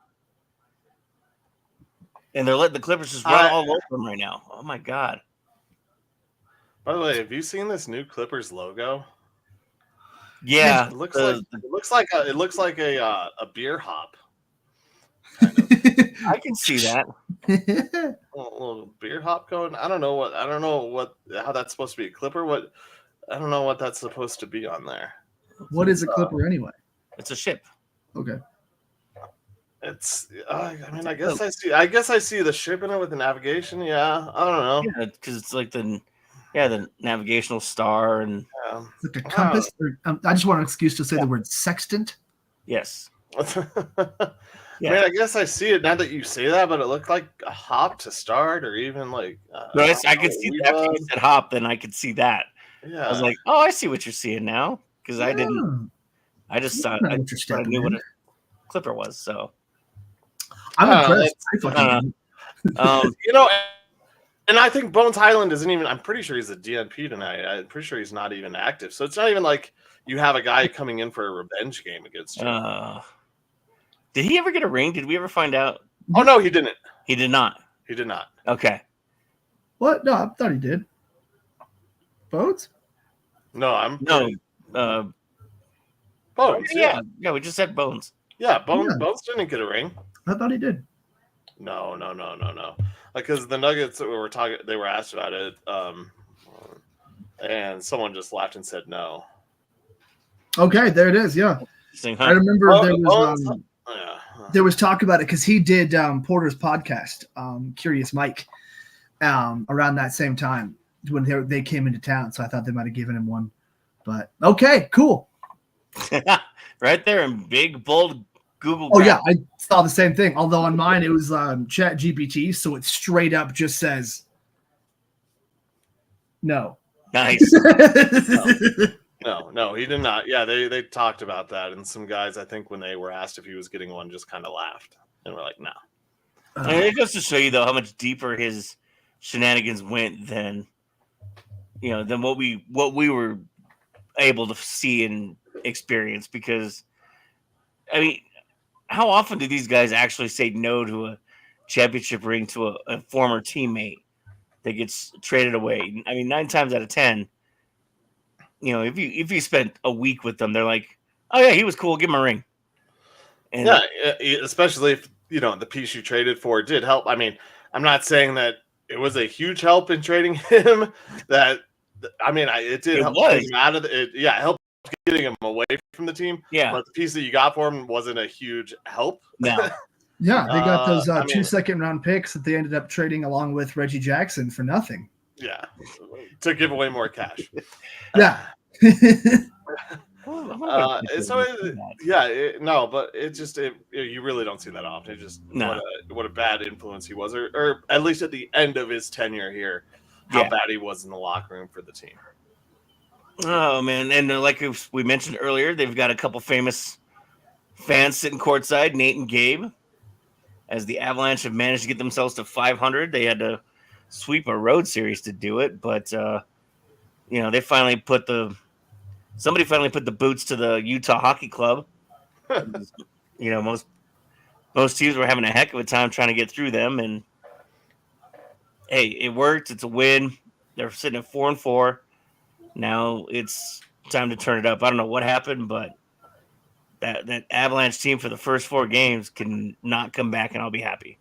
And they're letting the Clippers just run all over them right now. Oh my god! By the way, have you seen this new Clippers logo? Yeah, it looks like a beer hop. Kind of. I can see that. a little beer hop going. I don't know how that's supposed to be a Clipper. I don't know what that's supposed to be on there. What is a Clipper anyway? It's a ship. Okay. It's. I guess I see the ship in it with the navigation. Yeah, I don't know. Yeah, because it's like the navigational star and it's like a compass. I just want an excuse to say the word sextant. Yes. Yeah. I mean, I guess I see it now that you say that, but it looked like a hop to start, or even like. I could see that after you said hop. Then I could see that. Yeah. I was like, oh, I see what you're seeing now, because I didn't. I just thought I knew what a Clipper was. So I'm impressed. And I think Bones Highland isn't even. I'm pretty sure he's a DNP tonight. I'm pretty sure he's not even active. So it's not even like you have a guy coming in for a revenge game against you. Did he ever get a ring? Did we ever find out? Oh no, he didn't. He did not. He did not. Okay. What? No, I thought he did. Bones? No. Bones. Yeah. We just said Bones. Yeah, Bones didn't get a ring. I thought he did. No. Because the Nuggets were talking, they were asked about it, and someone just laughed and said no. Okay, there it is. Yeah, I remember there was talk about it because he did Porter's podcast, Curious Mike, around that same time when they came into town. So I thought they might have given him one. But okay, cool. Right there in big bold Google. Oh yeah, I saw the same thing. Although on mine it was Chat GPT, so it straight up just says no. Nice. No, he did not. Yeah, they talked about that, and some guys, I think, when they were asked if he was getting one, just kind of laughed and were like, "No." It goes to show you though how much deeper his shenanigans went than what we were able to see and experience. Because I mean, how often do these guys actually say no to a championship ring to a former teammate that gets traded away? I mean, 9 times out of 10, if you spent a week with them, they're like, "Oh yeah, he was cool. Give him a ring." And yeah, especially if the piece you traded for did help. I mean, I'm not saying that it was a huge help in trading him. It did help him out of it. Yeah, it helped getting him away from the team. Yeah. But the piece that you got for him wasn't a huge help. No. Yeah, they got those 2 second-round picks that they ended up trading along with Reggie Jackson for nothing. Yeah, to give away more cash. Yeah. But you really don't see that often. It just what a bad influence he was, or at least at the end of his tenure here, how bad he was in the locker room for the team. Oh man, and like we mentioned earlier, they've got a couple famous fans sitting courtside, Nate and Gabe. As the Avalanche have managed to get themselves to 500, they had to sweep a road series to do it, but they finally somebody finally put the boots to the Utah Hockey Club. Most teams were having a heck of a time trying to get through them, and hey, it worked. It's a win. They're sitting at 4-4. Now it's time to turn it up. I don't know what happened, but that Avalanche team for the first 4 games can not come back, and I'll be happy.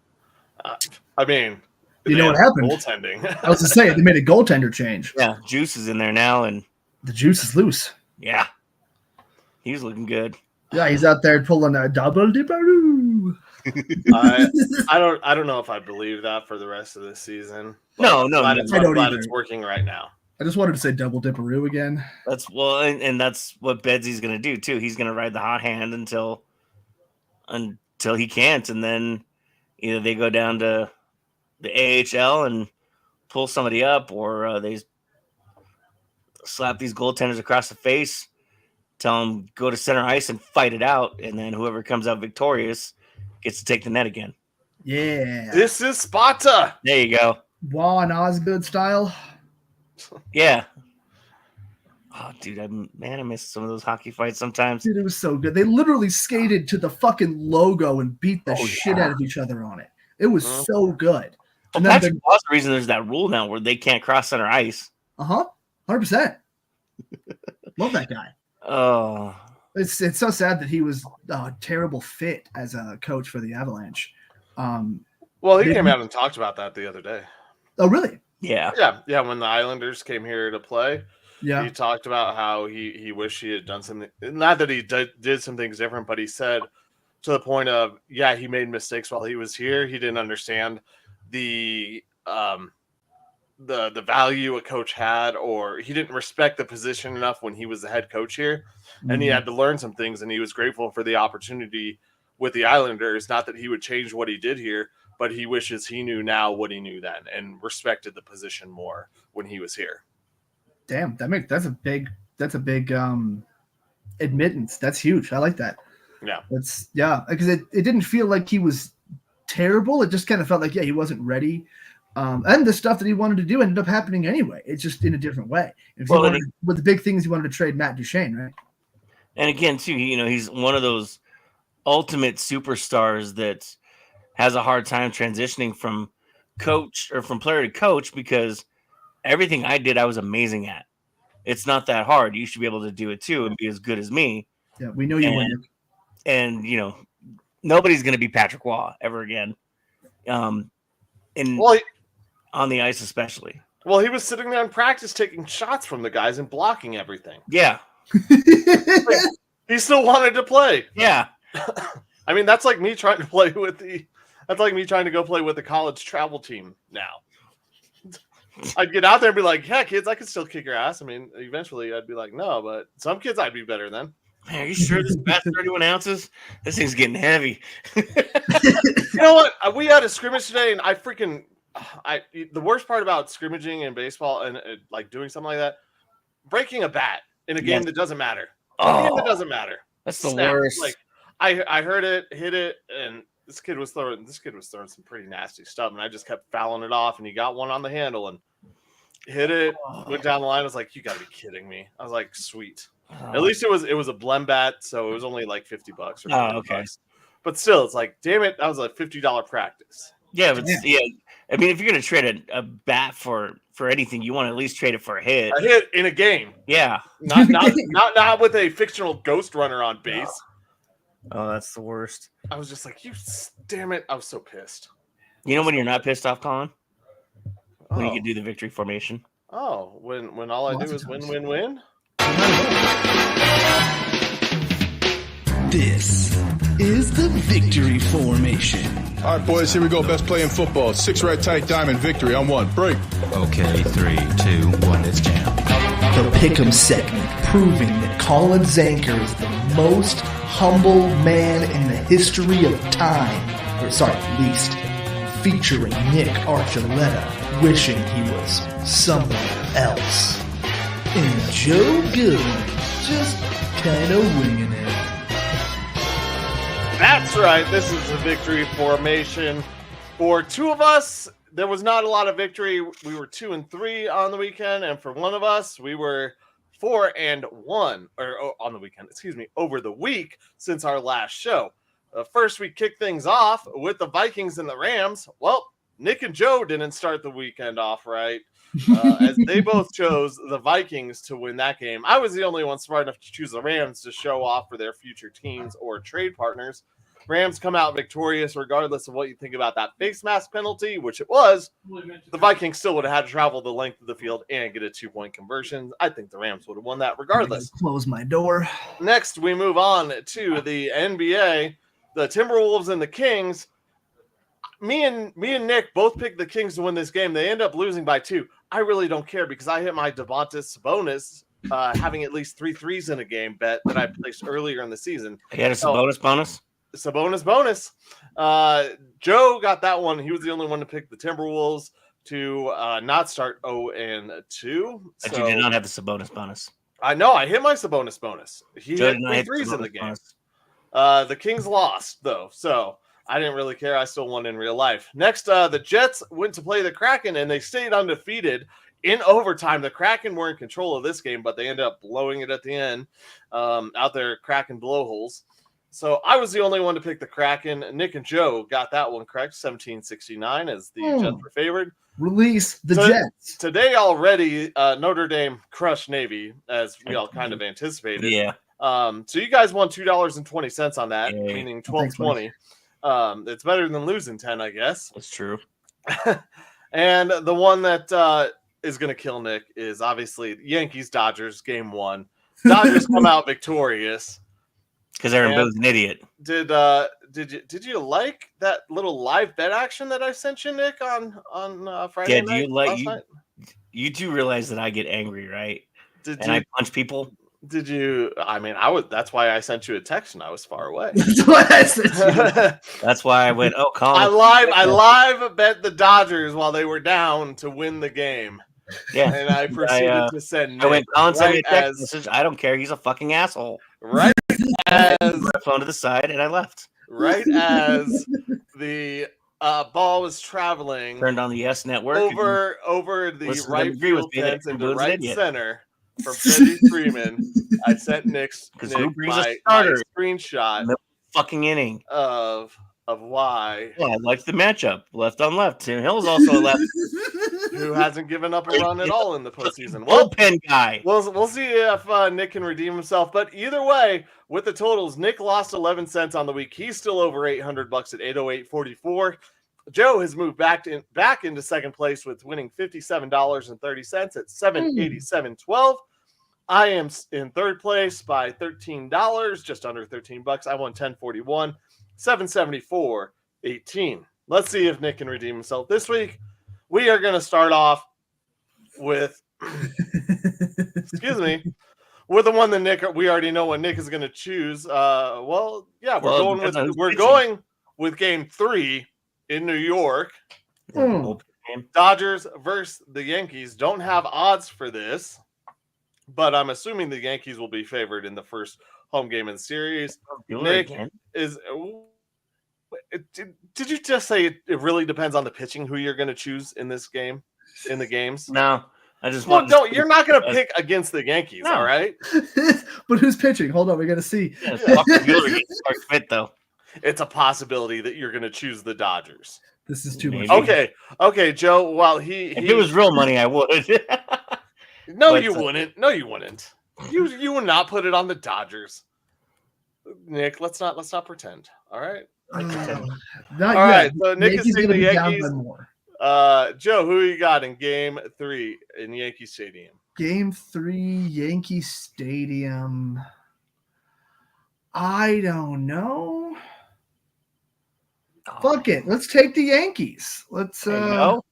You know what happened? Goaltending. I was to say they made a goaltender change. Yeah, Juice is in there now, and the juice is loose. Yeah, he's looking good. Yeah, he's out there pulling a double dipperoo. I don't know if I believe that for the rest of the season. No, I'm glad it's working right now. I just wanted to say double dipperoo again. And that's what Bedsy's going to do too. He's going to ride the hot hand until he can't, and then either they go down to the AHL and pull somebody up, or they slap these goaltenders across the face, tell them go to center ice and fight it out, and then whoever comes out victorious gets to take the net again. Yeah. This is Sparta. There you go. Juan Osgood style. Yeah. Oh, dude, I miss some of those hockey fights sometimes. Dude, it was so good. They literally skated to the fucking logo and beat the shit out of each other on it. It was so good. Well, that's the reason there's that rule now where they can't cross center ice. 100%. Love that guy. Oh, it's so sad that he was a terrible fit as a coach for the Avalanche. Well, he came out and talked about that the other day. Oh, really? Yeah. When the Islanders came here to play, he talked about how he wished he had done something. Not that he did some things different, but he said to the point of, he made mistakes while he was here. He didn't understand the value a coach had, or he didn't respect the position enough when he was the head coach here, and he had to learn some things, and he was grateful for the opportunity with the Islanders. Not that he would change what he did here, but he wishes he knew now what he knew then and respected the position more when he was here. Damn, that's a big admittance. That's huge. I like that. Yeah. Because it didn't feel like he was terrible. It just kind of felt like he wasn't ready. And the stuff that he wanted to do ended up happening anyway. It's just in a different way. With the big things, he wanted to trade Matt Duchene, right? And again, too, he's one of those ultimate superstars that has a hard time transitioning from coach or from player to coach, because everything I did, I was amazing at. It's not that hard. You should be able to do it too and be as good as me. Yeah, we know you will. And nobody's going to be Patrick Waugh ever again. On the ice, especially. Well, he was sitting there in practice taking shots from the guys and blocking everything. Yeah. He still wanted to play. Yeah. I mean, that's like me trying to play with that's like me trying to go play with the college travel team now. I'd get out there and be like, yeah, kids, I can still kick your ass. I mean, eventually I'd be like, no, but some kids I'd be better than. Man, are you sure this bat's 31 ounces? This thing's getting heavy. You know what? We had a scrimmage today, and the worst part about scrimmaging in baseball and like doing something like that, breaking a bat in a game that doesn't matter. That's the worst. Like I heard it, hit it, and this kid was throwing some pretty nasty stuff, and I just kept fouling it off, and he got one on the handle and hit it, went down the line. I was like, you gotta be kidding me. I was like, sweet. At least it was a blend bat, so it was only like $50 or $50. But still, it's like, damn it, that was a $50 practice. Yeah, but I mean, if you're gonna trade a bat for anything, you want to at least trade it for a hit. A hit in a game. Yeah. Not with a fictional ghost runner on base. Oh, that's the worst. I was just like, damn it. I was so pissed. You know when you're not pissed off, Colin? When you can do the victory formation. Oh, when all I do is win, win, win? This is the victory formation. All right, boys, here we go. Best play in football. 6 right tight diamond victory on 1. Break. Okay, 3, 2, 1, it's jam. The Pick'em segment, proving that Colin Zanker is the most humble man in the history of time. Or sorry, least. Featuring Nick Archuleta, wishing he was somewhere else. And Joe Goodwin, just kind of winging it. That's right. This is the victory formation. For 2 of us, there was not a lot of victory. We were 2 and 3 on the weekend, and for 1 of us, we were 4 and 1, or on the weekend, over the week since our last show. First, we kicked things off with the Vikings and the Rams. Well, Nick and Joe didn't start the weekend off right, as they both chose the Vikings to win that game. I was the only one smart enough to choose the Rams to show off for their future teams or trade partners. Rams come out victorious regardless of what you think about that face mask penalty, which it was. The Vikings still would have had to travel the length of the field and get a 2-point conversion. I think the Rams would have won that regardless. Close my door. Next, we move on to the NBA. The Timberwolves and the Kings. Me and Nick both picked the Kings to win this game. They end up losing by 2. I really don't care because I hit my Domantas Sabonis having at least 3 threes in a game bet that I placed earlier in the season. He had a Sabonis bonus? Sabonis bonus. Joe got that one. He was the only one to pick the Timberwolves to not start 0-2. But you did not have the Sabonis bonus. I know. I hit my Sabonis bonus. He Joe hit 3 threes in the game. Bonus. The Kings lost, though, so I didn't really care. I still won in real life. Next, the Jets went to play the Kraken, and they stayed undefeated in overtime. The Kraken were in control of this game, but they ended up blowing it at the end out there, Kraken blowholes. So I was the only one to pick the Kraken. Nick and Joe got that one correct, 17-69, as the Jets were favored. Release the Jets. Today already, Notre Dame crushed Navy, as we all kind of anticipated. Yeah. So you guys won $2.20 on that, meaning $12.20. It's better than losing 10, I guess. That's true. And the one that is going to kill Nick is obviously Yankees-Dodgers, game 1. Dodgers come out victorious. Because everybody's an idiot. Did you like that little live bet action that I sent you, Nick, on Friday night? You do realize that I get angry, right? I punch people. Did you? I mean, that's why I sent you a text and I was far away. That's why I sent you. That's why I went. Oh, Colin. I live bet the Dodgers while they were down to win the game. Yeah, and I proceeded to send. I went. Colin sent me a text message. I don't care. He's a fucking asshole. Right as my phone to the side and I left. Right as the ball was traveling, turned on the Yes Network over the right field fence into right center. From Freddie Freeman, I sent Nick's my screenshot fucking inning of why. Yeah, I liked the matchup. Left on left. Tim Hill's also a left. Who hasn't given up a run at all in the postseason. Bullpen guy. We'll see if Nick can redeem himself. But either way, with the totals, Nick lost 11 cents on the week. He's still over $800 at 808.44. Joe has moved back into second place with winning $57.30 at 787.12. I am in third place by $13, just under $13. I won $10.41, 774.18. Let's see if Nick can redeem himself this week. We are going to start off with, with the one that Nick. We already know what Nick is going to choose. We're going with Game 3 in New York. Dodgers versus the Yankees. Don't have odds for this, but I'm assuming the Yankees will be favored in the first home game in the series. Nick is. Did you just say it really depends on the pitching who you're going to choose in this game, in the games? No, I just you're not going to pick against the Yankees, all right? But who's pitching? Hold on, we got to see. Though. It's a possibility that you're going to choose the Dodgers. This is too much. Okay, Joe. Well, if it was real money, I would. No, you wouldn't. No, you wouldn't. You would not put it on the Dodgers. Nick, let's not pretend. All right. All right. So Nick is taking the Yankees. Joe, who you got in Game 3 in Yankee Stadium? Game 3, Yankee Stadium. I don't know. Oh, Fuck it. Let's take the Yankees. Let's there you go.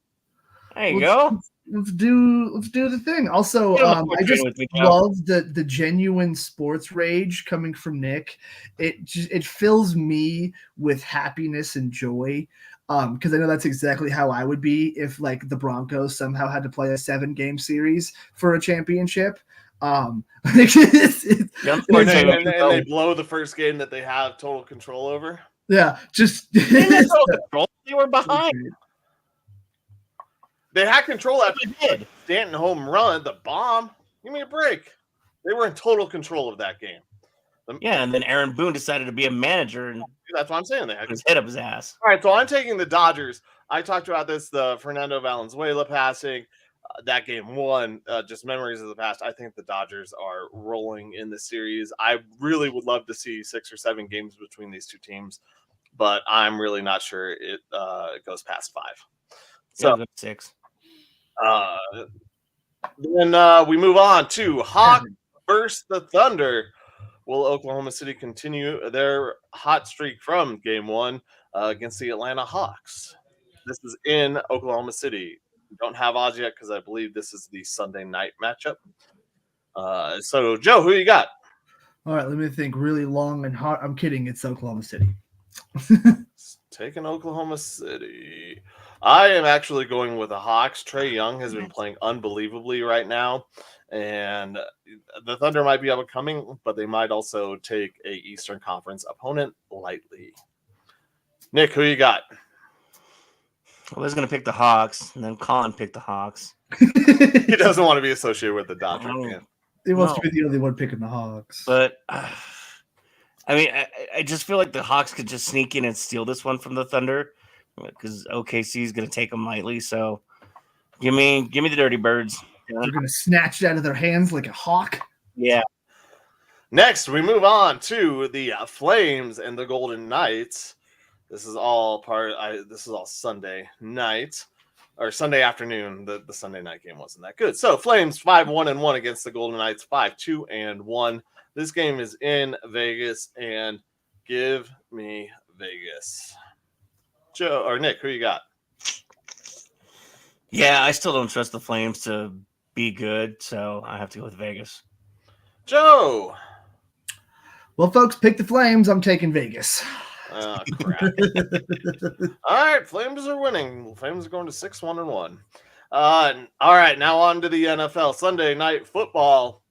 There you go. Let's do the thing. Also, I just love the genuine sports rage coming from Nick. It fills me with happiness and joy. Because I know that's exactly how I would be if like the Broncos somehow had to play a 7-game series for a championship. And they blow the first game that they have total control over. Yeah, just control. They were behind. They had control after Stanton home run, the bomb. Give me a break. They were in total control of that game. Yeah, and then Aaron Boone decided to be a manager, and that's what I'm saying. They had his head up his ass. All right, so I'm taking the Dodgers. I talked about this, the Fernando Valenzuela passing. That game won, just memories of the past. I think the Dodgers are rolling in the series. I really would love to see 6 or 7 games between these two teams, but I'm really not sure it goes past 5. So 6. Then we move on to Hawks versus the Thunder. Will Oklahoma City continue their hot streak from game 1 against the Atlanta Hawks? This is in Oklahoma City. We don't have odds yet because I believe this is the Sunday night matchup. So, Joe, who you got? All right, let me think really long and hot. I'm kidding. It's Oklahoma City. Taking Oklahoma City. I am actually going with the Hawks. Trae Young has been playing unbelievably right now. And the Thunder might be up and coming, but they might also take a Eastern Conference opponent lightly. Nick, who you got? Well, I was going to pick the Hawks, and then Colin picked the Hawks. He doesn't want to be associated with the Dodgers. He wants to be the only one picking the Hawks. But, I mean, I just feel like the Hawks could just sneak in and steal this one from the Thunder because OKC is going to take them lightly. So give me the Dirty Birds. They're going to snatch it out of their hands like a hawk. Yeah. Next, we move on to the Flames and the Golden Knights. This is all Sunday night or Sunday afternoon. The Sunday night game wasn't that good. So Flames 5-1-1 against the Golden Knights 5-2-1. This game is in Vegas, and give me Vegas. Joe or Nick, who you got? Yeah, I still don't trust the Flames to be good, so I have to go with Vegas. Joe. Well, folks, pick the Flames. I'm taking Vegas. Oh, crap. All right, Flames are winning. Flames are going to 6-1-1. All right, now on to the NFL. Sunday night football.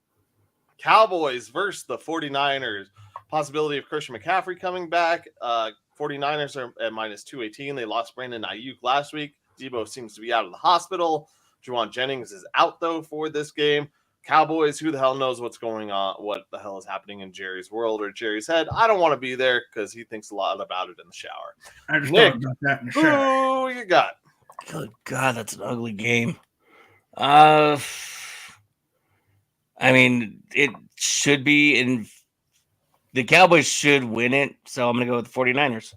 Cowboys versus the 49ers. Possibility of Christian McCaffrey coming back. 49ers are at minus 218. They lost Brandon Ayuk last week. Debo seems to be out of the hospital. Juwan Jennings is out, though, for this game. Cowboys, who the hell knows what's going on, what the hell is happening in Jerry's world or Jerry's head. I don't want to be there because he thinks a lot about it in the shower. I just thought about that in the shower. Who you got? Good God, that's an ugly game. I mean, it should be in the Cowboys should win it, so I'm going to go with the 49ers.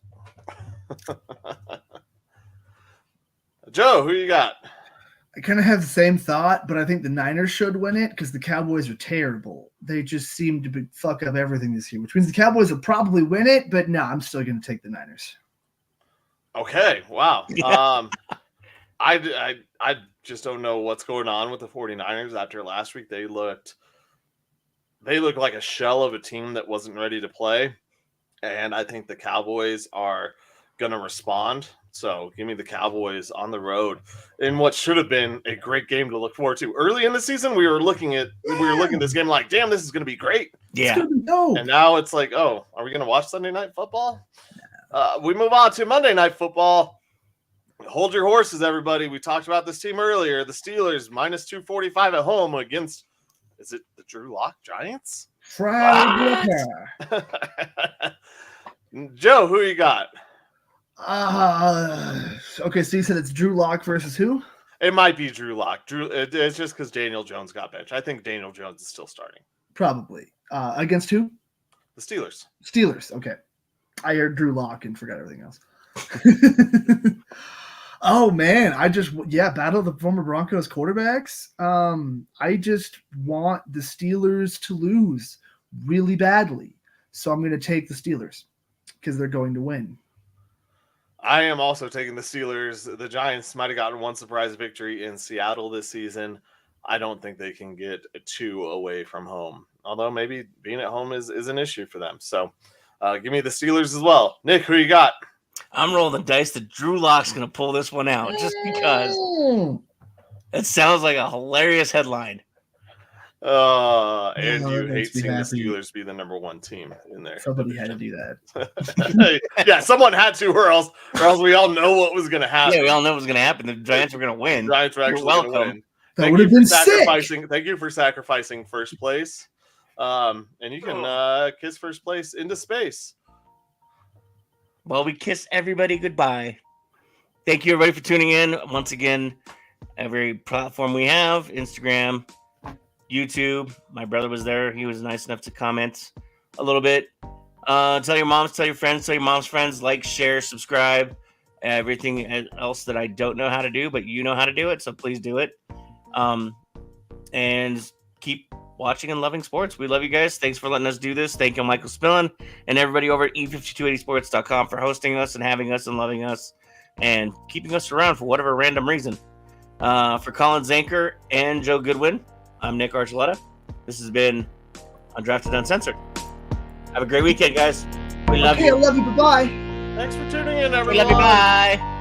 Joe, who you got? I kind of have the same thought, but I think the Niners should win it because the Cowboys are terrible. They just seem to fuck up everything this year, which means the Cowboys will probably win it, but no, I'm still going to take the Niners. Okay, wow. Yeah. I just don't know what's going on with the 49ers after last week. They looked like a shell of a team that wasn't ready to play, and I think the Cowboys are going to respond. So give me the Cowboys on the road in what should have been a great game to look forward to. Early in the season, we were looking at this game like, damn, this is going to be great. Yeah. And now it's like, oh, are we going to watch Sunday Night Football? We move on to Monday Night Football. Hold your horses, everybody. We talked about this team earlier. The Steelers minus 245 at home against, is it the Drew Lock Giants? Joe, who you got? Okay, so you said it's Drew Lock versus who? It might be Drew Lock. It's just because Daniel Jones got benched. I think Daniel Jones is still starting. Probably. Against who? The Steelers. Steelers, okay. I heard Drew Lock and forgot everything else. Oh, man. Battle of the former Broncos quarterbacks. I just want the Steelers to lose really badly. So I'm going to take the Steelers because they're going to win. I am also taking the Steelers. The Giants might have gotten one surprise victory in Seattle this season. I don't think they can get 2 away from home, although maybe being at home is an issue for them. So give me the Steelers as well. Nick, who you got? I'm rolling the dice that Drew Lock's going to pull this one out just because it sounds like a hilarious headline. And you hate seeing the Steelers be the number 1 team in there. Somebody had to do that. Yeah, someone had to, or else we all know what was going to happen. Yeah, we all know what was going to happen. The Giants were going to win. The Giants were actually going to win. That would have been sick. Thank you for sacrificing first place. And you can kiss first place into space. Well, we kiss everybody goodbye. Thank you, everybody, for tuning in. Once again, every platform we have, Instagram, YouTube. My brother was there. He was nice enough to comment a little bit. Tell your moms, tell your friends, tell your mom's friends, like, share, subscribe, everything else that I don't know how to do, but you know how to do it, so please do it. And keep watching and loving sports. We love you guys. Thanks for letting us do this. Thank you, Michael Spillin, and everybody over at e5280sports.com for hosting us and having us and loving us and keeping us around for whatever random reason. For Colin Zanker and Joe Goodwin, I'm Nick Archuleta. This has been Undrafted Uncensored. Have a great weekend, guys. We love you. I love you. Bye-bye. Thanks for tuning in, everyone. We love you. Bye.